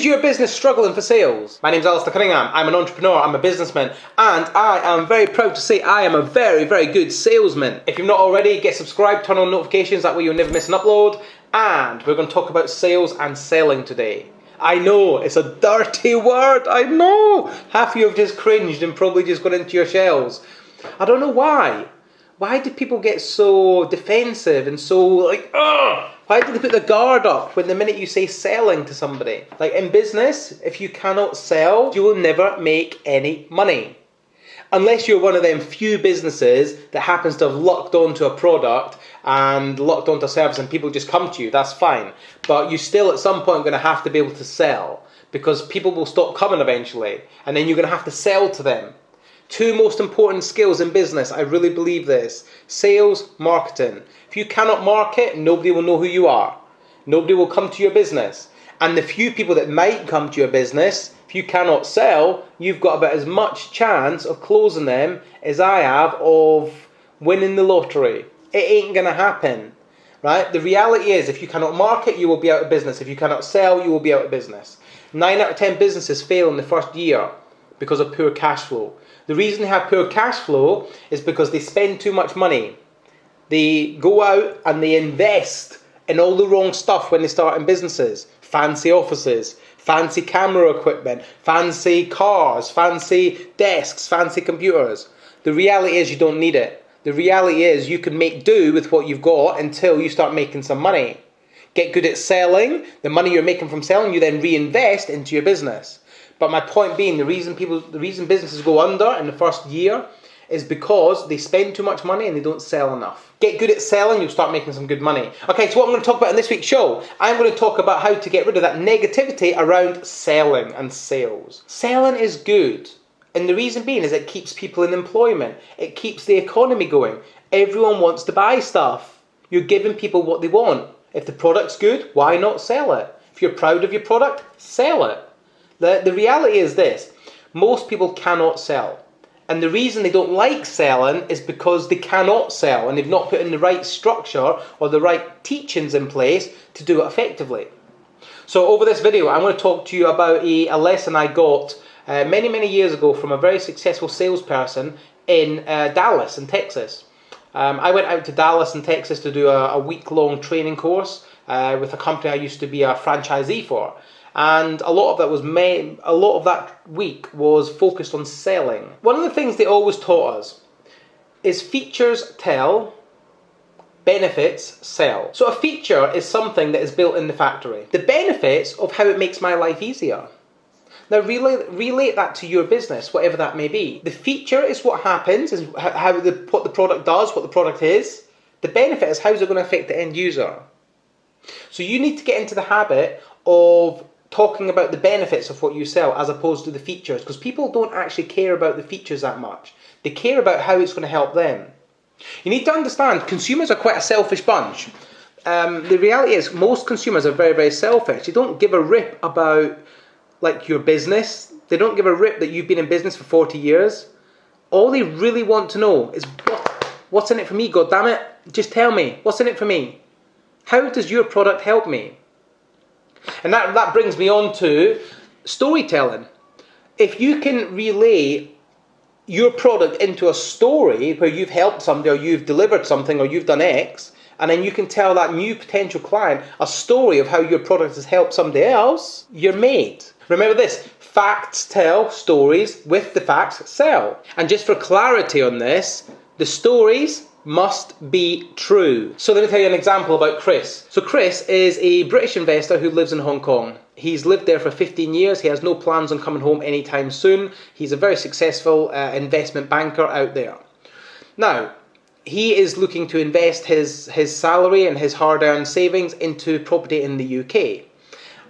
Is your business struggling for sales? My name's Alasdair Cunningham. I'm an entrepreneur, I'm a businessman, and I am very proud to say I am a very, very good salesman. If you've not already, get subscribed, turn on notifications, that way you'll never miss an upload. And we're going to talk about sales and selling today. I know, it's a dirty word, I know. Half of you have just cringed and probably just gone into your shells. I don't know why. Why do people get so defensive and so like, ugh? Why do they put the guard up when the minute you say selling to somebody? Like in business, if you cannot sell, you will never make any money. Unless you're one of them few businesses that happens to have lucked onto a product and lucked onto a service and people just come to you, that's fine. But you still at some point going to have to be able to sell because people will stop coming eventually and then you're going to have to sell to them. Two most important skills in business, I really believe this. Sales, marketing. If you cannot market, nobody will know who you are. Nobody will come to your business. And the few people that might come to your business, if you cannot sell, you've got about as much chance of closing them as I have of winning the lottery. It ain't going to happen. Right? The reality is, if you cannot market, you will be out of business. If you cannot sell, you will be out of business. 9 out of 10 businesses fail in the first year because of poor cash flow. The reason they have poor cash flow is because they spend too much money. They go out and they invest in all the wrong stuff when they start in businesses. Fancy offices, fancy camera equipment, fancy cars, fancy desks, fancy computers. The reality is you don't need it. The reality is you can make do with what you've got until you start making some money. Get good at selling. The money you're making from selling, you then reinvest into your business. But my point being, the reason businesses go under in the first year is because they spend too much money and they don't sell enough. Get good at selling, you'll start making some good money. Okay, so what I'm going to talk about in this week's show, I'm going to talk about how to get rid of that negativity around selling and sales. Selling is good. And the reason being is it keeps people in employment. It keeps the economy going. Everyone wants to buy stuff. You're giving people what they want. If the product's good, why not sell it? If you're proud of your product, sell it. The reality is this, most people cannot sell. And the reason they don't like selling is because they cannot sell and they've not put in the right structure or the right teachings in place to do it effectively. So over this video, I'm going to talk to you about a lesson I got many, many years ago from a very successful salesperson in Dallas in Texas. I went out to Dallas in Texas to do a week-long training course with a company I used to be a franchisee for. And a lot of that week was focused on selling. One of the things they always taught us is features tell, benefits sell. So a feature is something that is built in the factory. The benefits of how it makes my life easier. Now relate that to your business, whatever that may be. The feature is what happens, is what the product does, what the product is. The benefit is how is it going to affect the end user. So you need to get into the habit of talking about the benefits of what you sell as opposed to the features, because people don't actually care about the features that much. They care about how it's going to help them. You need to understand, consumers are quite a selfish bunch. The reality is most consumers are very, very selfish. They don't give a rip about like your business. They don't give a rip that you've been in business for 40 years. All they really want to know is what's in it for me, God damn it. Just tell me, what's in it for me? How does your product help me? And that brings me on to storytelling. If you can relay your product into a story where you've helped somebody or you've delivered something or you've done X, and then you can tell that new potential client a story of how your product has helped somebody else, you're made. Remember this, facts tell, stories with the facts sell. And just for clarity on this, the stories must be true. So let me tell you an example about Chris. So Chris is a British investor who lives in Hong Kong. He's lived there for 15 years. He has no plans on coming home anytime soon. He's a very successful investment banker out there. Now, he is looking to invest his salary and his hard-earned savings into property in the UK.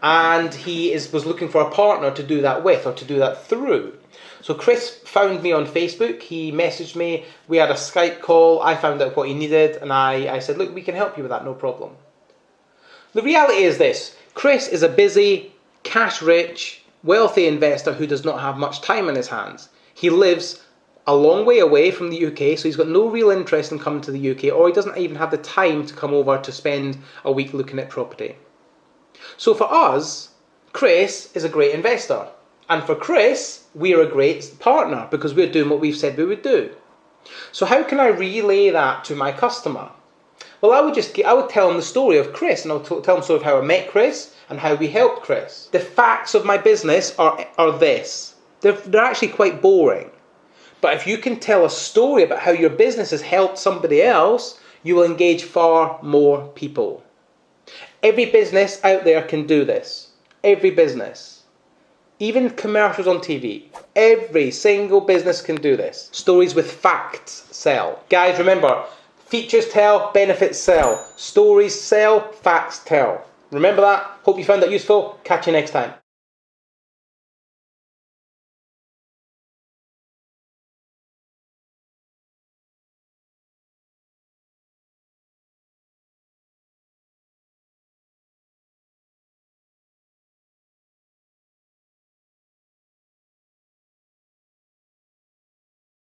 And he was looking for a partner to do that with or to do that through. So Chris found me on Facebook, he messaged me, we had a Skype call, I found out what he needed, and I said, look, we can help you with that, no problem. The reality is this, Chris is a busy, cash-rich, wealthy investor who does not have much time on his hands. He lives a long way away from the UK, so he's got no real interest in coming to the UK, or he doesn't even have the time to come over to spend a week looking at property. So for us, Chris is a great investor. And for Chris, we're a great partner because we're doing what we've said we would do. So how can I relay that to my customer? Well, I would tell them the story of Chris, and I'll tell them sort of how I met Chris and how we helped Chris. The facts of my business are this. They're actually quite boring. But if you can tell a story about how your business has helped somebody else, you will engage far more people. Every business out there can do this. Every business. Even commercials on TV. Every single business can do this. Stories with facts sell. Guys, remember, features tell, benefits sell. Stories sell, facts tell. Remember that? Hope you found that useful. Catch you next time.